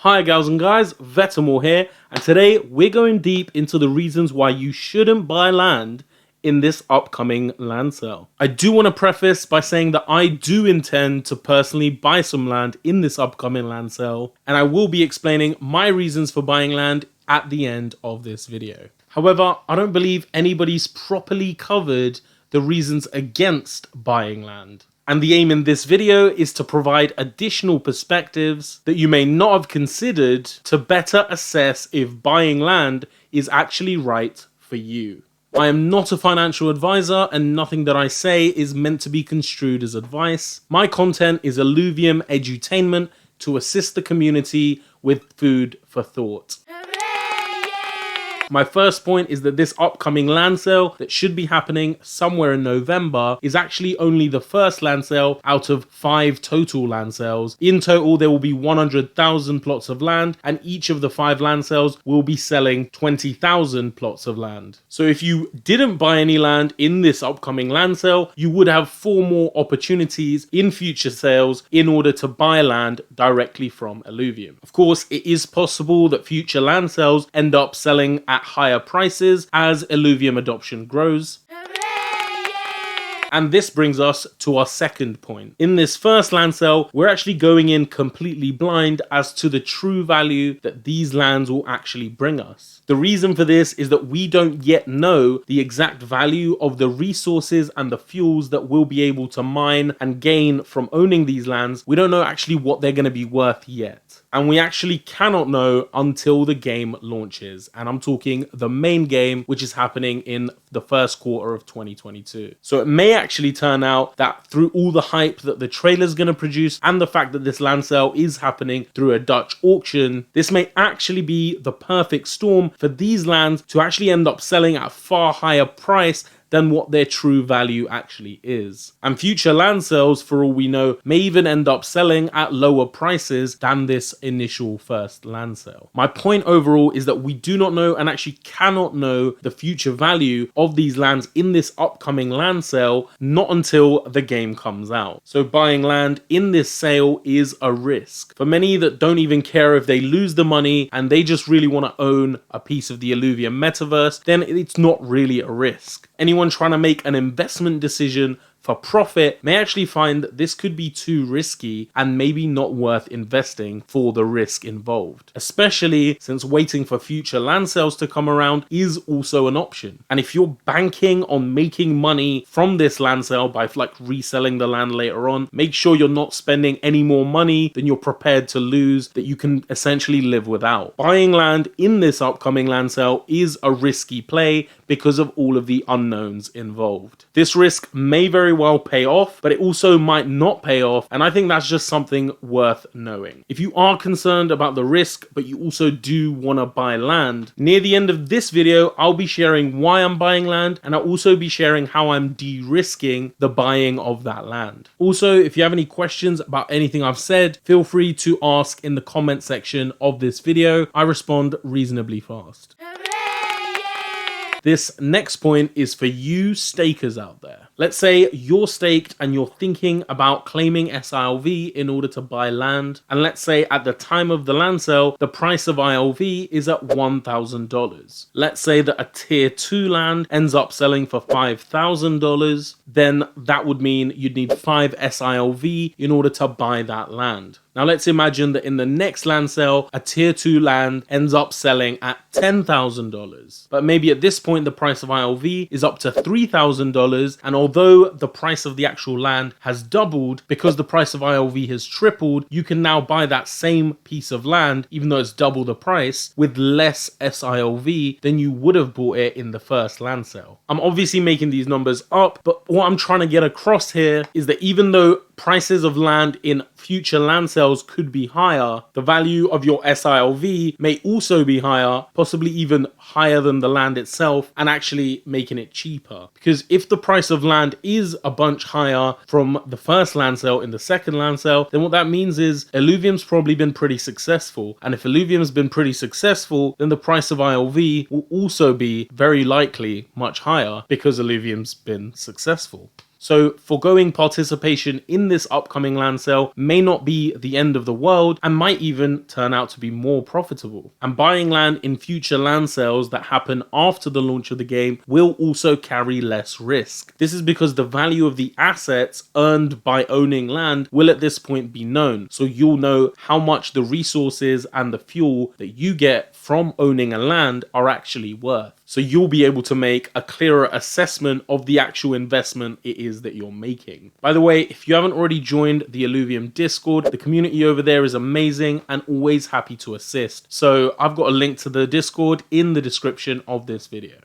Hi gals and guys, Vetemor here, and today we're going deep into the reasons why you shouldn't buy land in this upcoming land sale. I do want to preface by saying that I do intend to personally buy some land in this upcoming land sale, and I will be explaining my reasons for buying land at the end of this video. However, I don't believe anybody's properly covered the reasons against buying land. And the aim in this video is to provide additional perspectives that you may not have considered to better assess if buying land is actually right for you. I am not a financial advisor and nothing that I say is meant to be construed as advice. My content is Illuvium edutainment to assist the community with food for thought. My first point is that this upcoming land sale that should be happening somewhere in November is actually only the first land sale out of 5 total land sales. In total, there will be 100,000 plots of land, and each of the 5 land sales will be selling 20,000 plots of land. So if you didn't buy any land in this upcoming land sale, you would have 4 more opportunities in future sales in order to buy land directly from Illuvium. Of course, it is possible that future land sales end up selling at higher prices as Illuvium adoption grows. And this brings us to our second point. In this first land sale, we're actually going in completely blind as to the true value that these lands will actually bring us. The reason for this is that we don't yet know the exact value of the resources and the fuels that we'll be able to mine and gain from owning these lands. We don't know actually what they're going to be worth yet. And we actually cannot know until the game launches. And I'm talking the main game, which is happening in the first quarter of 2022. So it may actually turn out that through all the hype that the trailer's going to produce and the fact that this land sale is happening through a Dutch auction, this may actually be the perfect storm for these lands to actually end up selling at a far higher price than what their true value actually is. And future land sales, for all we know, may even end up selling at lower prices than this initial first land sale. My point overall is that we do not know and actually cannot know the future value of these lands in this upcoming land sale, not until the game comes out. So buying land in this sale is a risk. For many that don't even care if they lose the money and they just really want to own a piece of the Illuvium metaverse, then it's not really a risk. Anyone trying to make an investment decision for profit may actually find that this could be too risky and maybe not worth investing for the risk involved, especially since waiting for future land sales to come around is also an option. And if you're banking on making money from this land sale by reselling the land later on, make sure you're not spending any more money than you're prepared to lose that you can essentially live without. Buying land in this upcoming land sale is a risky play because of all of the unknowns involved. This risk may very well pay off, but it also might not pay off, and I think that's just something worth knowing. If you are concerned about the risk, but you also do want to buy land, near the end of this video, I'll be sharing why I'm buying land, and I'll also be sharing how I'm de-risking the buying of that land. Also, if you have any questions about anything I've said, feel free to ask in the comment section of this video. I respond reasonably fast. This next point is for you stakers out there. Let's say you're staked and you're thinking about claiming SILV in order to buy land. And let's say at the time of the land sale, the price of ILV is at $1,000. Let's say that a tier 2 land ends up selling for $5,000. Then that would mean you'd need 5 SILV in order to buy that land. Now let's imagine that in the next land sale, a tier 2 land ends up selling at $10,000. But maybe at this point, the price of ILV is up to $3,000. And although the price of the actual land has doubled, because the price of ILV has tripled, you can now buy that same piece of land, even though it's double the price, with less SILV than you would have bought it in the first land sale. I'm obviously making these numbers up, but what I'm trying to get across here is that even though prices of land in future land sales could be higher, the value of your SILV may also be higher, possibly even higher than the land itself, and actually making it cheaper. Because if the price of land is a bunch higher from the first land sale in the second land sale, then what that means is Illuvium's probably been pretty successful. And if Illuvium's been pretty successful, then the price of ILV will also be very likely much higher because Illuvium's been successful. So foregoing participation in this upcoming land sale may not be the end of the world and might even turn out to be more profitable. And buying land in future land sales that happen after the launch of the game will also carry less risk. This is because the value of the assets earned by owning land will at this point be known. So you'll know how much the resources and the fuel that you get from owning a land are actually worth. So you'll be able to make a clearer assessment of the actual investment it is that you're making. By the way, if you haven't already joined the Illuvium Discord, the community over there is amazing and always happy to assist. So I've got a link to the Discord in the description of this video.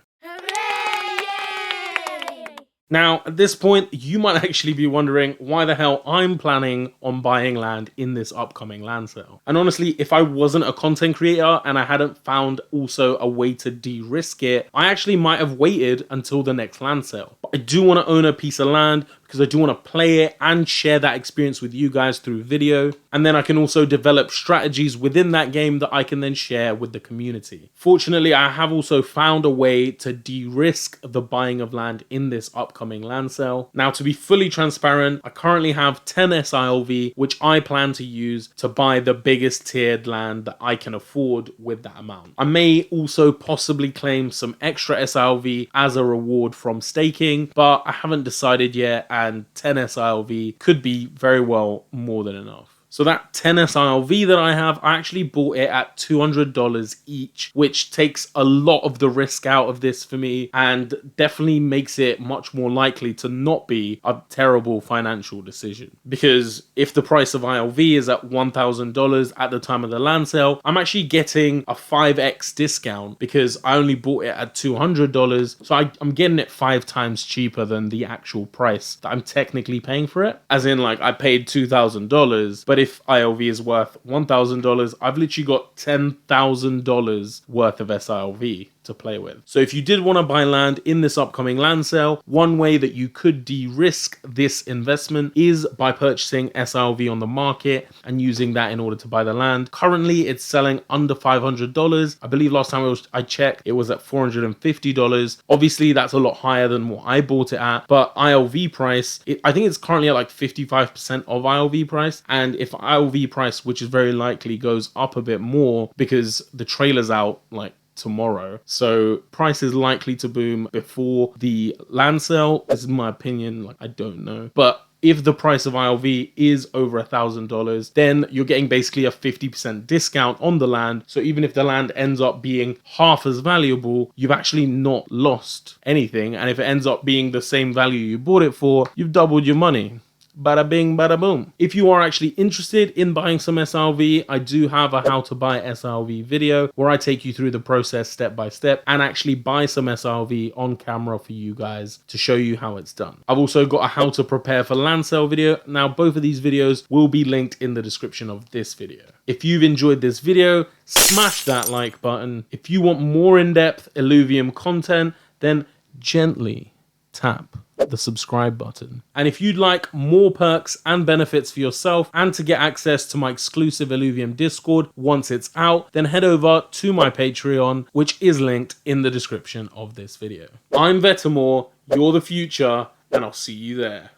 Now, at this point, you might actually be wondering why the hell I'm planning on buying land in this upcoming land sale. And honestly, if I wasn't a content creator and I hadn't found also a way to de-risk it, I actually might have waited until the next land sale. But I do want to own a piece of land because I do want to play it and share that experience with you guys through video. And then I can also develop strategies within that game that I can then share with the community. Fortunately, I have also found a way to de-risk the buying of land in this upcoming land sale. Now, to be fully transparent, I currently have 10 SILV, which I plan to use to buy the biggest tiered land that I can afford with that amount. I may also possibly claim some extra SILV as a reward from staking, but I haven't decided yet, and 10 SILV could be very well more than enough. So that 10 SILV that I have, I actually bought it at $200 each, which takes a lot of the risk out of this for me and definitely makes it much more likely to not be a terrible financial decision. Because if the price of ILV is at $1,000 at the time of the land sale, I'm actually getting a 5x discount because I only bought it at $200. So I'm getting it 5 times cheaper than the actual price that I'm technically paying for it. As in, like, I paid $2,000, but if ILV is worth $1,000, I've literally got $10,000 worth of SILV to play with. So if you did want to buy land in this upcoming land sale, one way that you could de-risk this investment is by purchasing SILV on the market and using that in order to buy the land. Currently, it's selling under $500. I believe last time I checked, it was at $450. Obviously, that's a lot higher than what I bought it at, but ILV price, I think it's currently at like 55% of ILV price. And if ILV price, which is very likely, goes up a bit more because the trailer's out like tomorrow, so price is likely to boom before the land sale. This is my opinion, like, I don't know, but if the price of ILV is over $1,000, then you're getting basically a 50% discount on the land. So even if the land ends up being half as valuable, you've actually not lost anything. And if it ends up being the same value you bought it for, you've doubled your money. Bada bing, bada boom. If you are actually interested in buying some SILV, I do have a how to buy SILV video where I take you through the process step by step and actually buy some SILV on camera for you guys to show you how it's done. I've also got a how to prepare for land sale video. Now, both of these videos will be linked in the description of this video. If you've enjoyed this video, smash that like button. If you want more in-depth Illuvium content, then gently tap the subscribe button. And if you'd like more perks and benefits for yourself and to get access to my exclusive Illuvium Discord once it's out, then head over to my Patreon, which is linked in the description of this video. I'm Vetemor, you're the future, and I'll see you there.